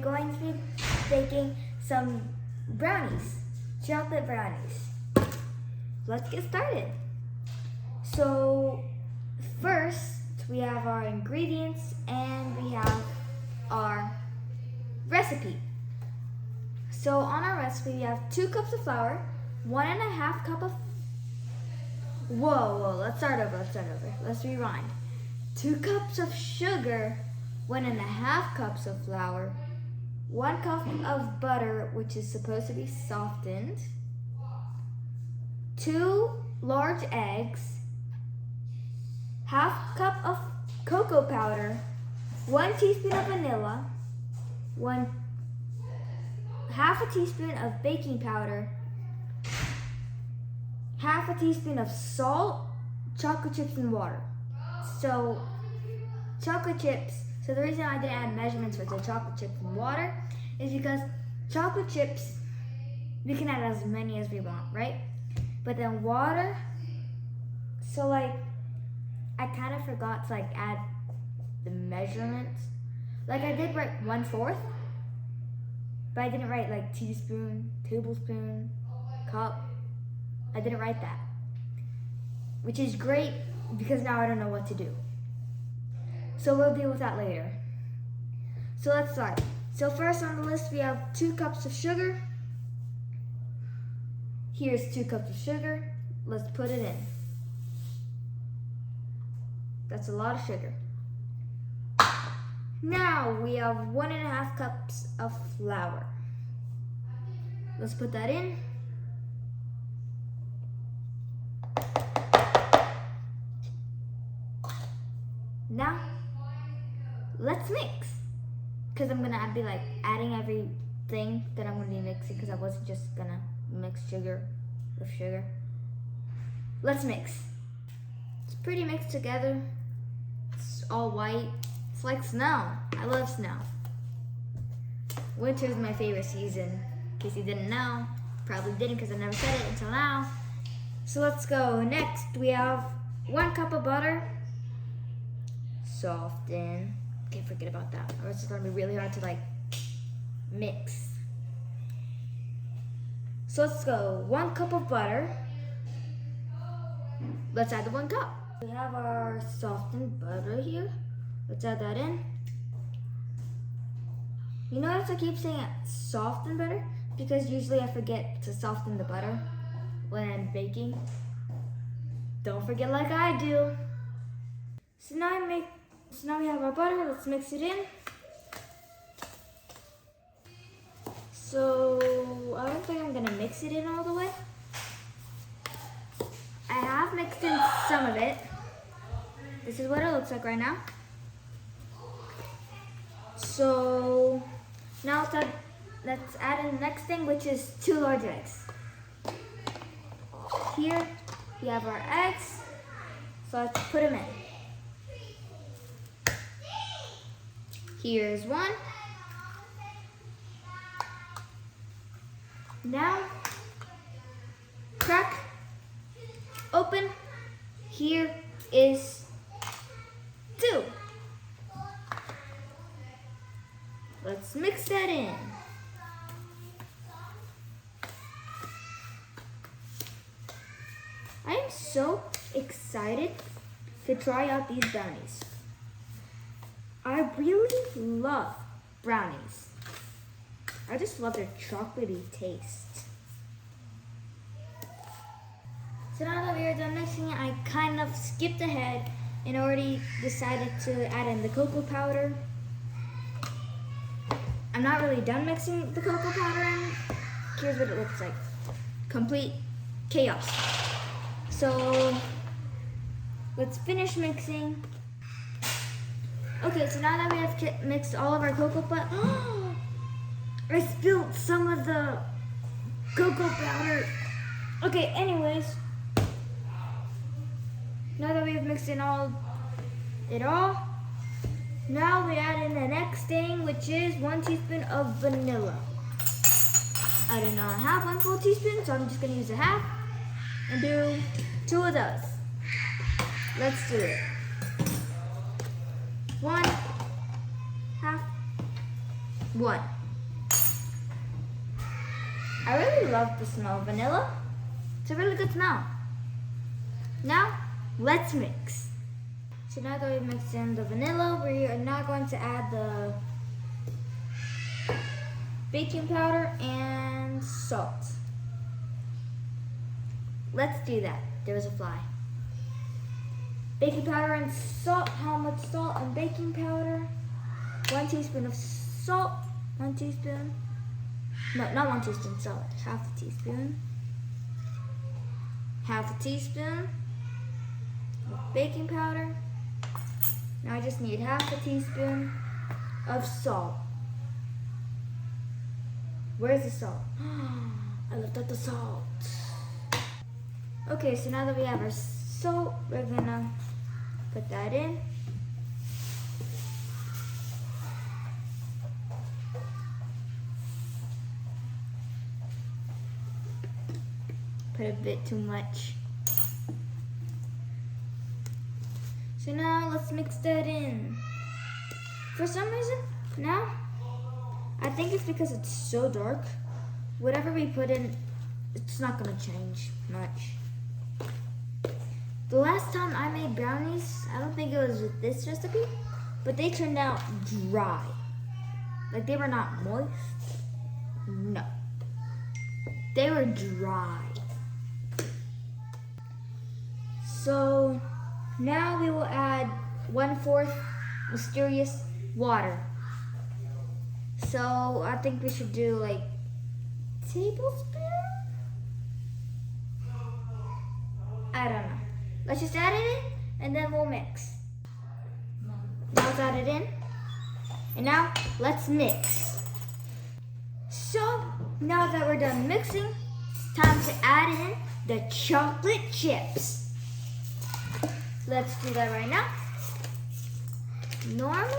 going to be baking some brownies, chocolate brownies. Let's get started. So first we have our ingredients and we have our recipe. So on our recipe we have 2 cups of flour, 1.5 cup of let's start over. Let's rewind. 2 cups of sugar, 1.5 cups of flour, 1 cup of butter, which is supposed to be softened, 2 large eggs, half cup of cocoa powder, 1 teaspoon of vanilla, half a teaspoon of baking powder, half a teaspoon of salt, chocolate chips, and water. So chocolate chips, so the reason I didn't add measurements for the chocolate chips and water is because chocolate chips, we can add as many as we want, right? But then water, so like, I kind of forgot to like add the measurements. Like I did write 1/4, but I didn't write like teaspoon, tablespoon, cup. I didn't write that, which is great because now I don't know what to do. So we'll deal with that later. So let's start. So first on the list we have 2 cups of sugar. Here's 2 cups of sugar. Let's put it in. That's a lot of sugar. Now we have 1.5 cups of flour. Let's put that in. Now, let's mix. Because I'm gonna be like adding everything that I'm gonna be mixing because I wasn't just gonna mix sugar with sugar. Let's mix. It's pretty mixed together. It's all white. It's like snow. I love snow. Winter is my favorite season. In case you didn't know. Probably didn't because I never said it until now. So let's go. Next, we have 1 cup of butter. Soften. Can't forget about that, or it's gonna be really hard to like mix. So let's go. 1 cup of butter. Let's add the 1 cup. We have our softened butter here. Let's add that in. You notice I keep saying softened butter because usually I forget to soften the butter when I'm baking. Don't forget like I do. So now we have our butter. Let's mix it in. So I don't think I'm gonna mix it in all the way. I have mixed in some of it. This is what it looks like right now. So now let's add in the next thing, which is 2 large eggs. Here we have our eggs. So let's put them in. Here's 1. Now, crack, open. Here is 2. Let's mix that in. I am so excited to try out these brownies. I really love brownies. I just love their chocolatey taste. So now that we are done mixing it, I kind of skipped ahead and already decided to add in the cocoa powder. I'm not really done mixing the cocoa powder in. Here's what it looks like. Complete chaos. So let's finish mixing. Okay, so now that we have mixed all of our cocoa powder, I spilled some of the cocoa powder. Okay, anyways, now that we've mixed in it all, now we add in the next thing, which is 1 teaspoon of vanilla. I do not have 1 full teaspoon, so I'm just gonna use a half and do 2 of those. Let's do it. 1, half, 1. I really love the smell of vanilla. It's a really good smell. Now, let's mix. So now that we've mixed in the vanilla, we are now going to add the baking powder and salt. Let's do that. There was a fly. Baking powder and salt. How much salt and baking powder? 1 teaspoon of salt. 1 teaspoon. No, not 1 teaspoon salt. Half a teaspoon. Half a teaspoon of baking powder. Now I just need half a teaspoon of salt. Where's the salt? I left out the salt. Okay, so now that we have our salt, we're gonna put that in. Put a bit too much. So now let's mix that in. For some reason, now, I think it's because it's so dark. Whatever we put in, it's not gonna change much. The last time I made brownies, I don't think it was with this recipe, but they turned out dry. Like they were not moist. No. They were dry. So now we will add 1/4 mysterious water. So I think we should do like tablespoon? I don't know. Let's just add it in and then we'll mix. Now let's add it in. And now let's mix. So now that we're done mixing, it's time to add in the chocolate chips. Let's do that right now. Normally,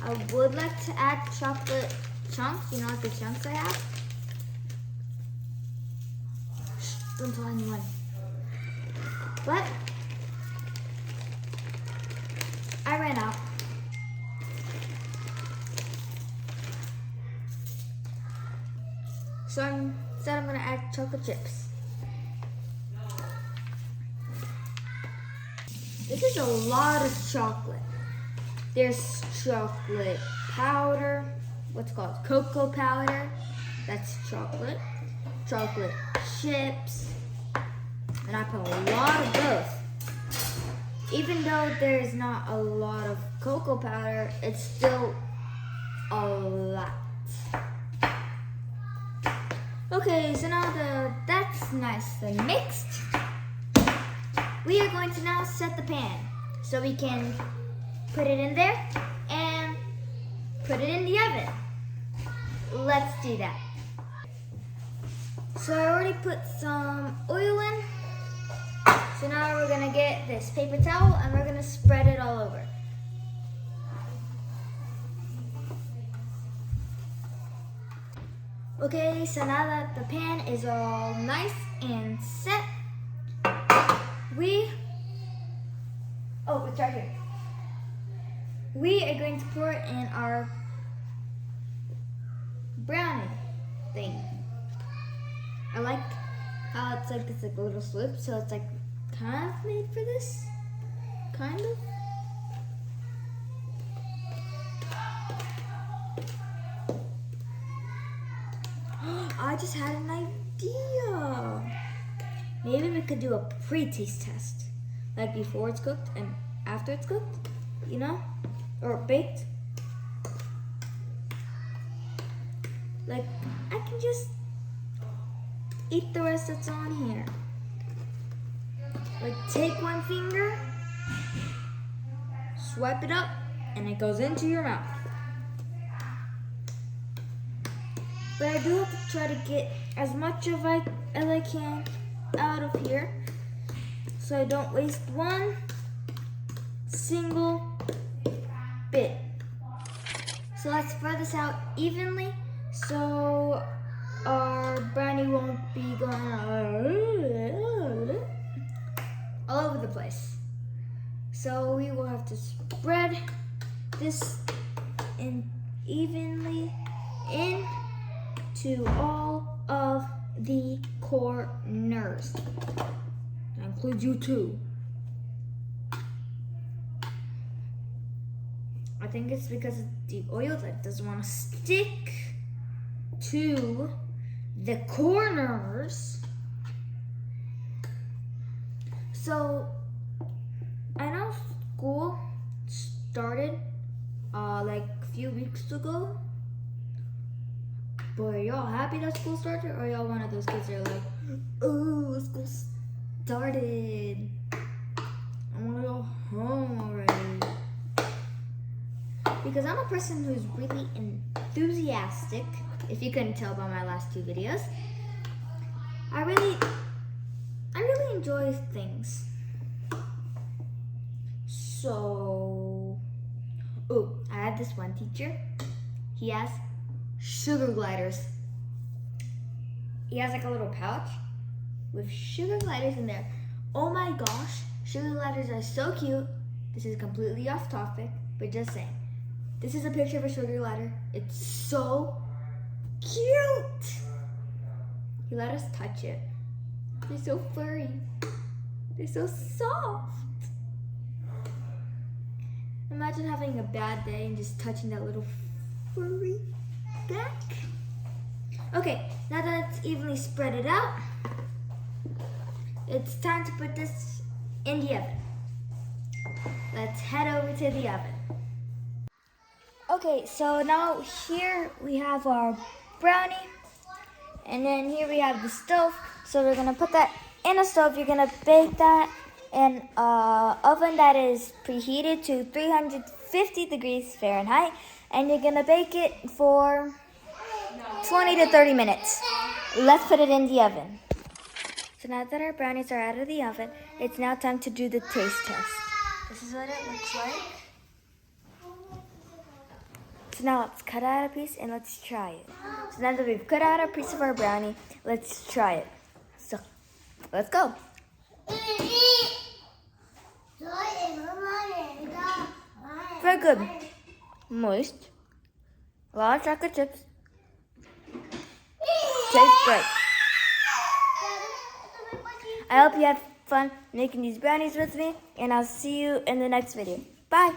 I would like to add chocolate chunks, you know, like the chunks I have. Shh, don't tell anyone. But I ran out. So instead I'm gonna add chocolate chips. This is a lot of chocolate. There's chocolate powder, what's it called? Cocoa powder, that's chocolate. Chocolate chips, and I put a lot of both. Even though there's not a lot of cocoa powder, it's still a lot. Okay, so now that's nice and mixed. We are going to now set the pan so we can put it in there and put it in the oven. Let's do that. So I already put some oil in. So now we're gonna get this paper towel and we're gonna spread it all over. Okay, so now that the pan is all nice and set, it's right here. We are going to pour in our brownie thing. I like how it's like a little slip, so it's like kind of made for this, kind of. I just had an idea. Maybe we could do a pre-taste test, like before it's cooked and after it's cooked, you know, or baked. Like I can just eat the rest that's on here. Like take one finger, swipe it up, and it goes into your mouth. But I do have to try to get as much as I can out of here, so I don't waste one single bit. So let's spread this out evenly so our brownie won't be going all over the place. So we will have to spread this in evenly into all of the corners. That includes you too. I think it's because the oil that doesn't want to stick to the corners. So I know school started like a few weeks ago. But are y'all happy that school started, or are y'all one of those kids that are like, oh, school started, I want to go home already? Because I'm a person who's really enthusiastic, if you couldn't tell by my last 2 videos. I really enjoy things. So, I have this one teacher. He has sugar gliders. He has like a little pouch with sugar gliders in there. Oh my gosh, sugar gliders are so cute. This is completely off topic, but just saying. This is a picture of a sugar glider. It's so cute. He let us touch it. They're so furry. They're so soft. Imagine having a bad day and just touching that little furry back. Okay, now that it's evenly spread it out, it's time to put this in the oven. Let's head over to the oven. Okay, so now here we have our brownie, and then here we have the stove. So we're gonna put that in a stove. You're gonna bake that in an oven that is preheated to 350 degrees Fahrenheit, and you're gonna bake it for 20 to 30 minutes. Let's put it in the oven. So now that our brownies are out of the oven, it's now time to do the taste test. This is what it looks like. So now let's cut out a piece and let's try it. So now that we've cut out a piece of our brownie, let's try it. So let's go. Very good. Moist. A lot of chocolate chips. Tastes great. I hope you have fun making these brownies with me, and I'll see you in the next video. Bye.